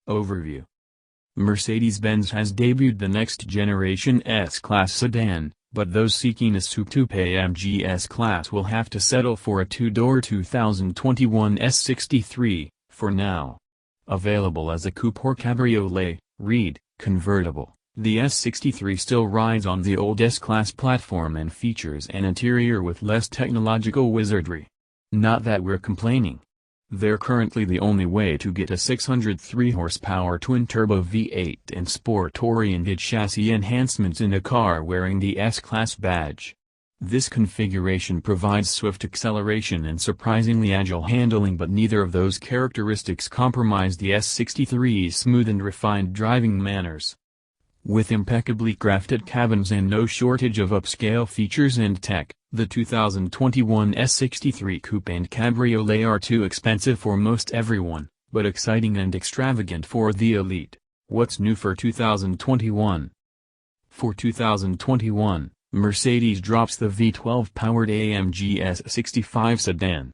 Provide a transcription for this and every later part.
Overview. Mercedes-Benz has debuted the next-generation S-Class sedan, but those seeking a coupe AMG S-Class will have to settle for a two-door 2021 S63, for now. Available as a coupe or cabriolet, read, convertible, the S63 still rides on the old S-Class platform and features an interior with less technological wizardry. Not that we're complaining. They're currently the only way to get a 603 horsepower twin-turbo V8 and sport-oriented chassis enhancements in a car wearing the S-Class badge. This configuration provides swift acceleration and surprisingly agile handling, but neither of those characteristics compromise the S63's smooth and refined driving manners. With impeccably crafted cabins and no shortage of upscale features and tech, the 2021 S63 Coupe and Cabriolet are too expensive for most everyone, but exciting and extravagant for the elite. What's new for 2021? For 2021, Mercedes drops the V12-powered AMG S65 sedan.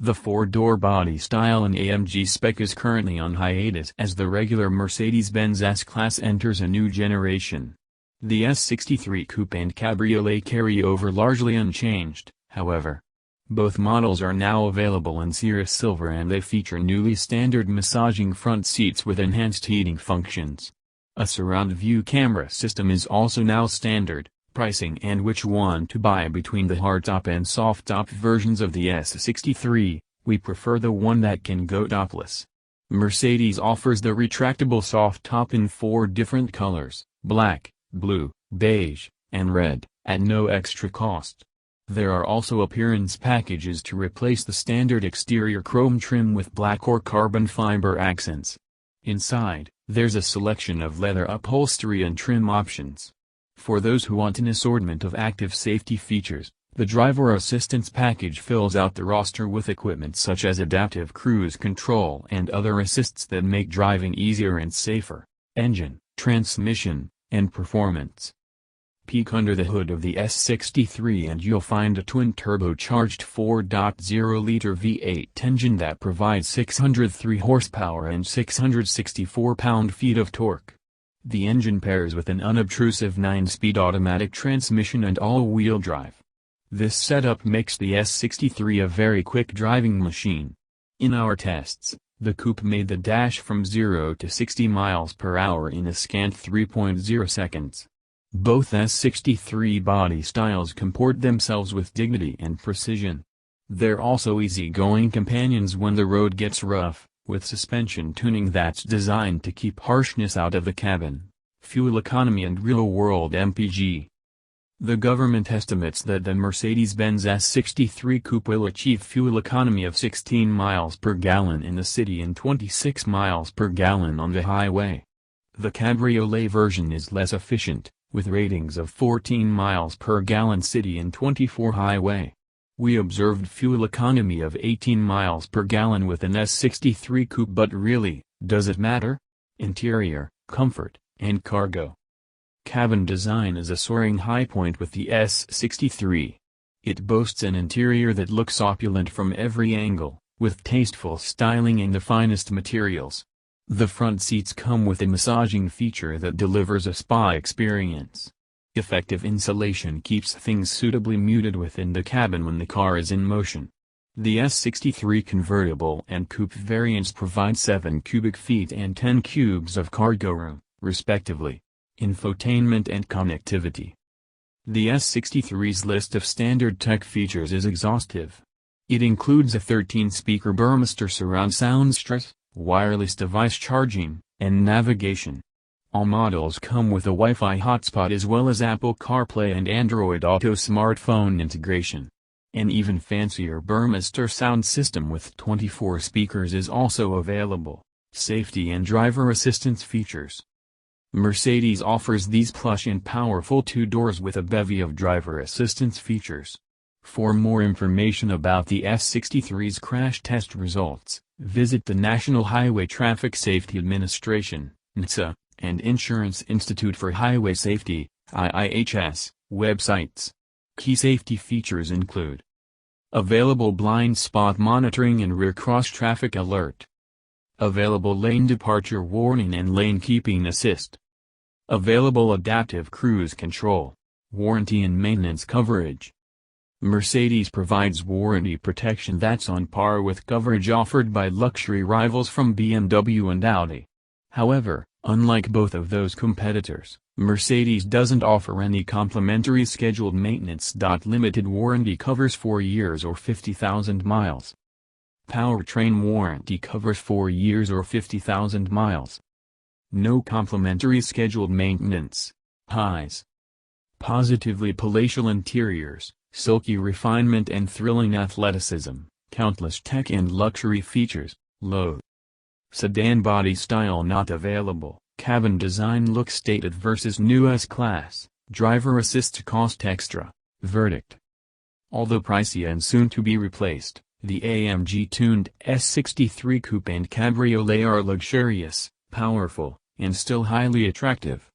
The four-door body style and AMG spec is currently on hiatus as the regular Mercedes-Benz S-Class enters a new generation. The S63 Coupe and Cabriolet carry over largely unchanged, however. Both models are now available in Cirrus Silver and they feature newly standard massaging front seats with enhanced heating functions. A surround view camera system is also now standard. Pricing and which one to buy between the hardtop and softtop versions of the S63, we prefer the one that can go topless. Mercedes offers the retractable softtop in 4 different colors, black, blue, beige, and red, at no extra cost. There are also appearance packages to replace the standard exterior chrome trim with black or carbon fiber accents. Inside, there's a selection of leather upholstery and trim options. For those who want an assortment of active safety features, the driver assistance package fills out the roster with equipment such as adaptive cruise control and other assists that make driving easier and safer. Engine, transmission, and performance. Peek under the hood of the S63 and you'll find a twin-turbocharged 4.0-liter V8 engine that provides 603 horsepower and 664 pound-feet of torque. The engine pairs with an unobtrusive 9-speed automatic transmission and all-wheel drive. This setup makes the S63 a very quick driving machine. In our tests, the coupe made the dash from 0 to 60 miles per hour in a scant 3.0 seconds. Both S63 body styles comport themselves with dignity and precision. They're also easygoing companions when the road gets rough, with suspension tuning that's designed to keep harshness out of the cabin. Fuel economy and real-world MPG. The government estimates that the Mercedes-Benz S63 Coupe will achieve fuel economy of 16 miles per gallon in the city and 26 miles per gallon on the highway. The Cabriolet version is less efficient, with ratings of 14 miles per gallon city and 24 highway. We observed fuel economy of 18 miles per gallon with an S63 Coupe, but really, does it matter? Interior, comfort, and cargo. Cabin design is a soaring high point with the S63. It boasts an interior that looks opulent from every angle, with tasteful styling and the finest materials. The front seats come with a massaging feature that delivers a spa experience. Effective insulation keeps things suitably muted within the cabin when the car is in motion. The S63 convertible and coupe variants provide 7 cubic feet and 10 cubes of cargo room, respectively. Infotainment and connectivity. The S63's list of standard tech features is exhaustive. It includes a 13-speaker Burmester surround sound system, wireless device charging, and navigation. All models come with a Wi-Fi hotspot as well as Apple CarPlay and Android Auto smartphone integration. An even fancier Burmester sound system with 24 speakers is also available. Safety and driver assistance features. Mercedes offers these plush and powerful 2 doors with a bevy of driver assistance features. For more information about the S63's crash test results, visit the National Highway Traffic Safety Administration (NHTSA), and Insurance Institute for Highway Safety (IIHS) websites. Key safety features include available blind spot monitoring and rear cross traffic alert, Available lane departure warning and lane keeping assist. Available adaptive cruise control. Warranty and maintenance coverage. Mercedes provides warranty protection that's on par with coverage offered by luxury rivals from BMW and Audi. However, unlike both of those competitors, Mercedes doesn't offer any complimentary scheduled maintenance. Limited warranty covers 4 years or 50,000 miles. Powertrain warranty covers 4 years or 50,000 miles. No complimentary scheduled maintenance. Highs. Positively palatial interiors, silky refinement and thrilling athleticism, countless tech and luxury features. Low. Sedan body style not available. Cabin design looks dated versus new S-Class. Driver assist cost extra. Verdict. Although pricey and soon to be replaced, the AMG tuned S63 coupe and cabriolet are luxurious, powerful, and still highly attractive.